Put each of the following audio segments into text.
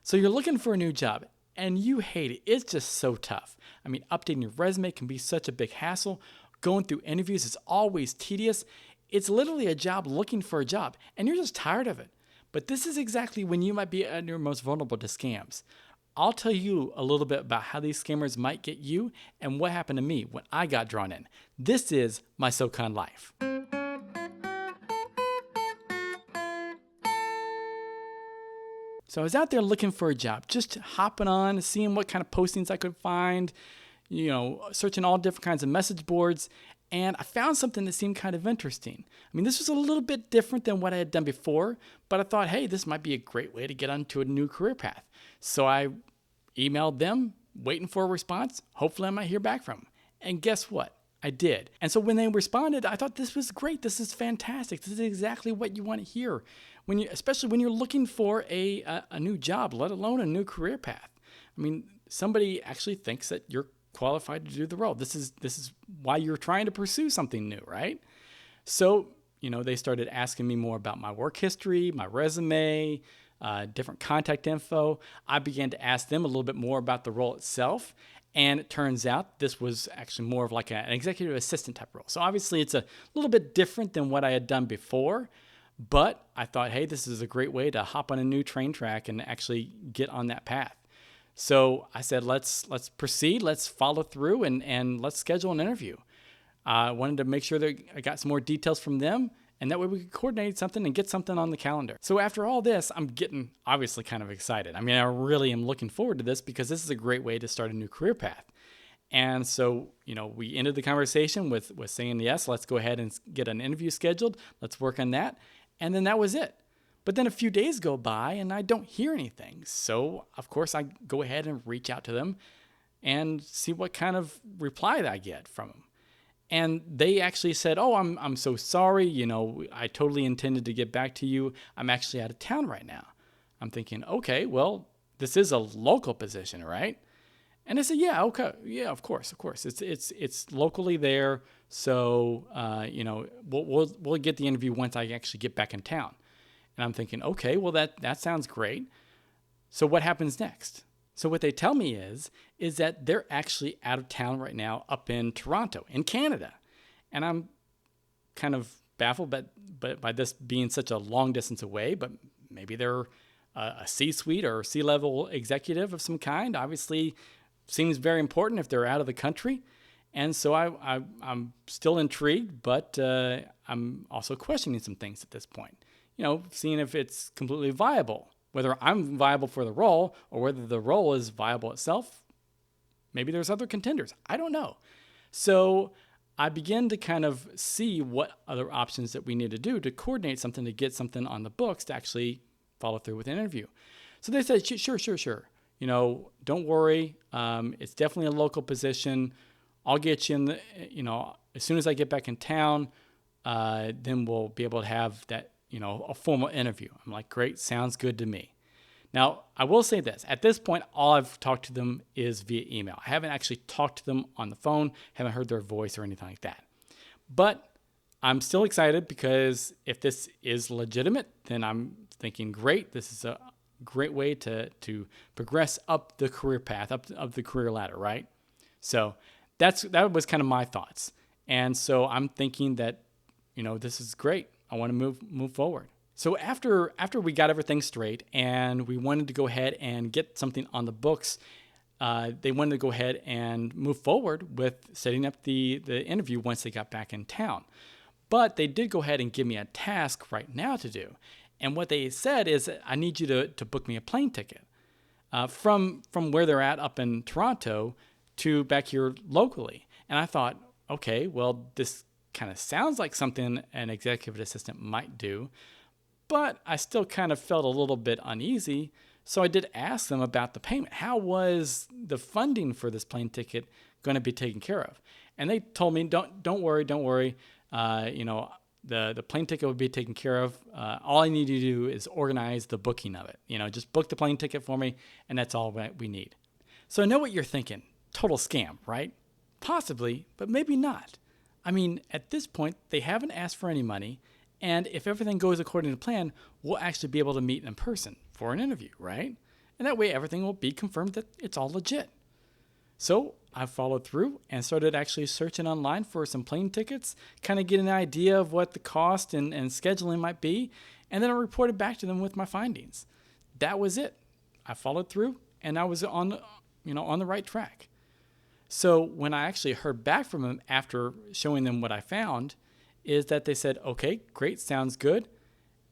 So you're looking for a new job and you hate it. It's just so tough. I mean, updating your resume can be such a big hassle. Going through interviews is always tedious. It's literally a job looking for a job and you're just tired of it. But this is exactly when you might be at your most vulnerable to scams. I'll tell you a little bit about how these scammers might get you and what happened to me when I got drawn in. This is my SoCon life. So I was out there looking for a job, just hopping on, seeing what kind of postings I could find, searching all different kinds of message boards, and I found something that seemed kind of interesting. I mean, this was a little bit different than what I had done before, but I thought, hey, this might be a great way to get onto a new career path. So I emailed them, waiting for a response. Hopefully I might hear back from them. And guess what? I did. And so when they responded, I thought this was great. This is fantastic. This is exactly what you want to hear, especially when you're looking for a new job, let alone a new career path. I mean, somebody actually thinks that you're qualified to do the role. This is why you're trying to pursue something new, right? So, they started asking me more about my work history, my resume, different contact info. I began to ask them a little bit more about the role itself. And it turns out this was actually more of like an executive assistant type role. So obviously it's a little bit different than what I had done before, but I thought, hey, this is a great way to hop on a new train track and actually get on that path. So I said, let's proceed, let's follow through and let's schedule an interview. I wanted to make sure that I got some more details from them, and that way we could coordinate something and get something on the calendar. So after all this, I'm getting obviously kind of excited. I mean, I really am looking forward to this because this is a great way to start a new career path. And so, we ended the conversation with saying, yes, let's go ahead and get an interview scheduled. Let's work on that. And then that was it. But then a few days go by and I don't hear anything. So of course I go ahead and reach out to them and see what kind of reply that I get from them. And they actually said, oh, I'm so sorry. I totally intended to get back to you. I'm actually out of town right now. I'm thinking, okay, well, this is a local position, right? And they said, yeah, okay. Yeah, of course. It's locally there. So, we'll get the interview once I actually get back in town. And I'm thinking, okay, well, that sounds great. So what happens next? So what they tell me is that they're actually out of town right now up in Toronto, in Canada. And I'm kind of baffled but by this being such a long distance away, but maybe they're a C-suite or C-level executive of some kind. Obviously, seems very important if they're out of the country. And so I'm still intrigued, but I'm also questioning some things at this point. Seeing if it's completely viable. Whether I'm viable for the role or whether the role is viable itself, maybe there's other contenders. I don't know. So I begin to kind of see what other options that we need to do to coordinate something to get something on the books to actually follow through with an interview. So they said, sure. Don't worry. It's definitely a local position. I'll get you in as soon as I get back in town, then we'll be able to have that, a formal interview. I'm like, great, sounds good to me. Now, I will say this. At this point, all I've talked to them is via email. I haven't actually talked to them on the phone, haven't heard their voice or anything like that. But I'm still excited because if this is legitimate, then I'm thinking, great, this is a great way to progress up the career path, up the career ladder, right? So that was kind of my thoughts. And so I'm thinking that, this is great. I want to move forward. So after we got everything straight and we wanted to go ahead and get something on the books, they wanted to go ahead and move forward with setting up the interview once they got back in town. But they did go ahead and give me a task right now to do. And what they said is, I need you to book me a plane ticket from where they're at up in Toronto to back here locally. And I thought, okay, well, this kind of sounds like something an executive assistant might do, but I still kind of felt a little bit uneasy. So I did ask them about the payment. How was the funding for this plane ticket going to be taken care of? And they told me, don't worry. The plane ticket would be taken care of. All I need you to do is organize the booking of it. Just book the plane ticket for me, and that's all that we need. So I know what you're thinking. Total scam, right? Possibly, but maybe not. I mean, at this point, they haven't asked for any money, and if everything goes according to plan, we'll actually be able to meet in person for an interview, right? And that way everything will be confirmed that it's all legit. So I followed through and started actually searching online for some plane tickets, kind of get an idea of what the cost and scheduling might be. And then I reported back to them with my findings. That was it. I followed through and I was on the right track. So when I actually heard back from them after showing them what I found, is that they said, okay, great, sounds good.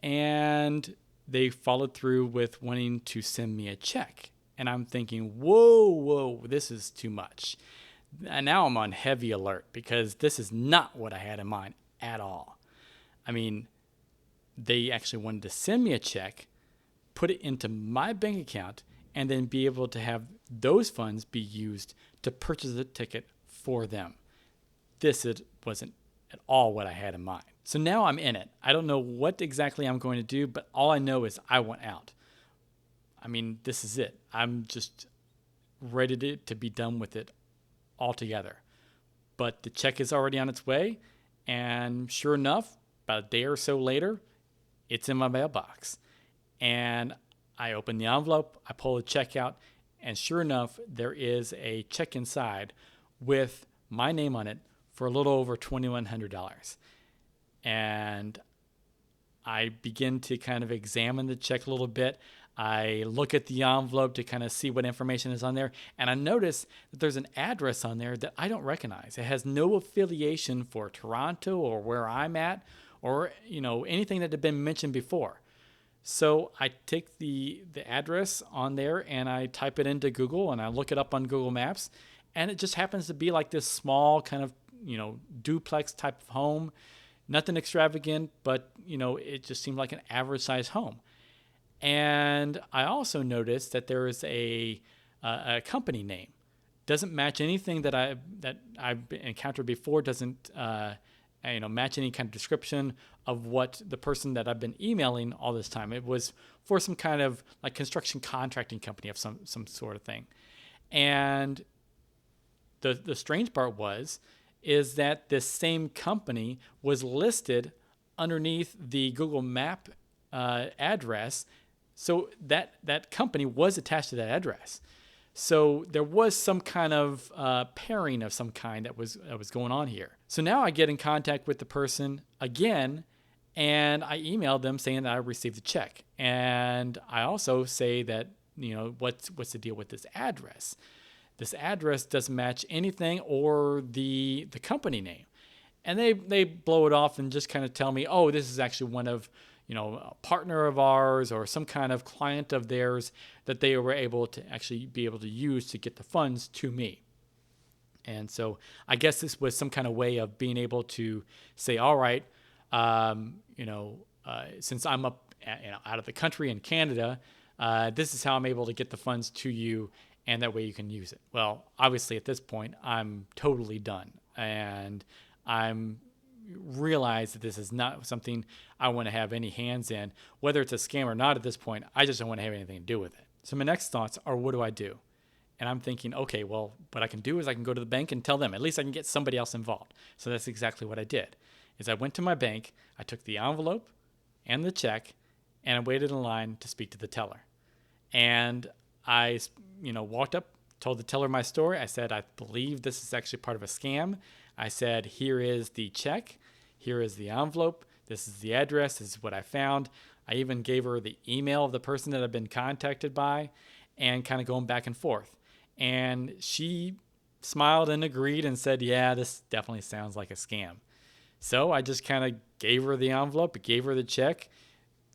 And they followed through with wanting to send me a check. And I'm thinking, whoa, this is too much. And now I'm on heavy alert because this is not what I had in mind at all. I mean, they actually wanted to send me a check, put it into my bank account, and then be able to have those funds be used to purchase a ticket for them. This wasn't at all what I had in mind. So now I'm in it. I don't know what exactly I'm going to do, but all I know is I want out. I mean, this is it. I'm just ready to be done with it altogether. But the check is already on its way, and sure enough, about a day or so later, it's in my mailbox. And I open the envelope, I pull the check out, and sure enough, there is a check inside with my name on it for a little over $2,100. And I begin to kind of examine the check a little bit. I look at the envelope to kind of see what information is on there, and I notice that there's an address on there that I don't recognize. It has no affiliation for Toronto or where I'm at or anything that had been mentioned before. So I take the address on there and I type it into Google and I look it up on Google Maps, and it just happens to be like this small kind of duplex type of home. Nothing extravagant, but it just seemed like an average size home. And I also noticed that there is a company name. Doesn't match anything that I've encountered before. Doesn't match any kind of description of what the person that I've been emailing all this time. It was for some kind of like construction contracting company of some sort of thing. And the strange part is that this same company was listed underneath the Google Map address. So that company was attached to that address. So there was some kind of pairing of some kind that was going on here. So now I get in contact with the person again, and I emailed them saying that I received the check. And I also say that, what's the deal with this address? This address doesn't match anything or the company name. And they blow it off and just kind of tell me, oh, this is actually one of a partner of ours or some kind of client of theirs that they were able to actually be able to use to get the funds to me. And so I guess this was some kind of way of being able to say, all right, since I'm up out of the country in Canada, this is how I'm able to get the funds to you, and that way you can use it. Well, obviously at this point, I'm totally done. And I'm realize that this is not something I want to have any hands in. Whether it's a scam or not at this point, I just don't want to have anything to do with it. So my next thoughts are, what do I do? And I'm thinking, okay, well, what I can do is I can go to the bank and tell them. At least I can get somebody else involved. So that's exactly what I did. Is I went to my bank, I took the envelope and the check, and I waited in line to speak to the teller. And I, walked up, told the teller my story. I said, I believe this is actually part of a scam. I said, here is the check. Here is the envelope. This is the address. This is what I found. I even gave her the email of the person that I've been contacted by, and kind of going back and forth. And she smiled and agreed and said, yeah, this definitely sounds like a scam. So I just kind of gave her the envelope, gave her the check.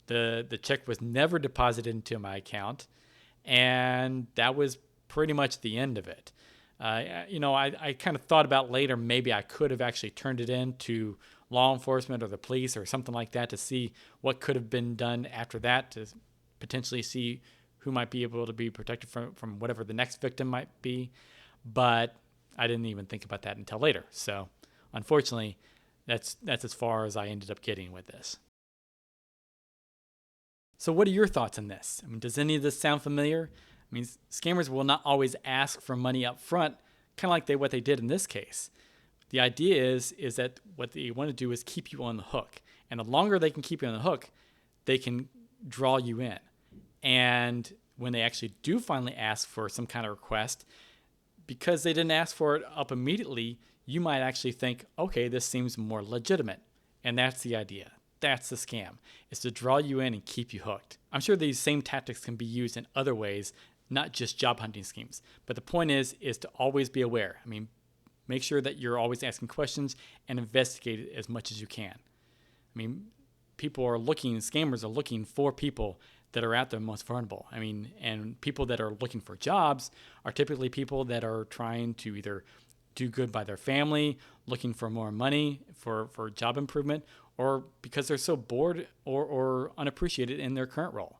The check was never deposited into my account. And that was pretty much the end of it. I kind of thought about later, maybe I could have actually turned it in to law enforcement or the police or something like that to see what could have been done after that, to potentially see who might be able to be protected from whatever the next victim might be. But I didn't even think about that until later. So unfortunately, that's as far as I ended up getting with this. So what are your thoughts on this? I mean, does any of this sound familiar? I mean, scammers will not always ask for money up front, kind of like what they did in this case. The idea is that what they want to do is keep you on the hook. And the longer they can keep you on the hook, they can draw you in. And when they actually do finally ask for some kind of request, because they didn't ask for it up immediately, you might actually think, okay, this seems more legitimate. And that's the idea. That's the scam, is to draw you in and keep you hooked. I'm sure these same tactics can be used in other ways, not just job hunting schemes. But the point is to always be aware. I mean, make sure that you're always asking questions and investigate it as much as you can. I mean, scammers are looking for people that are at their most vulnerable. I mean, and people that are looking for jobs are typically people that are trying to either do good by their family, looking for more money for job improvement, or because they're so bored or unappreciated in their current role.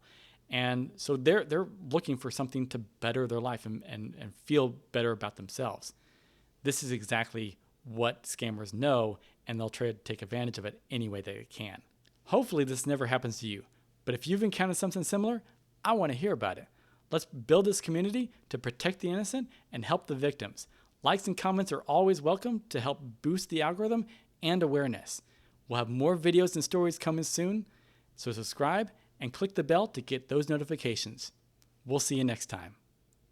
And so they're looking for something to better their life and feel better about themselves. This is exactly what scammers know, and they'll try to take advantage of it any way they can. Hopefully this never happens to you, but if you've encountered something similar, I want to hear about it. Let's build this community to protect the innocent and help the victims. Likes and comments are always welcome to help boost the algorithm and awareness. We'll have more videos and stories coming soon, so subscribe and click the bell to get those notifications. We'll see you next time.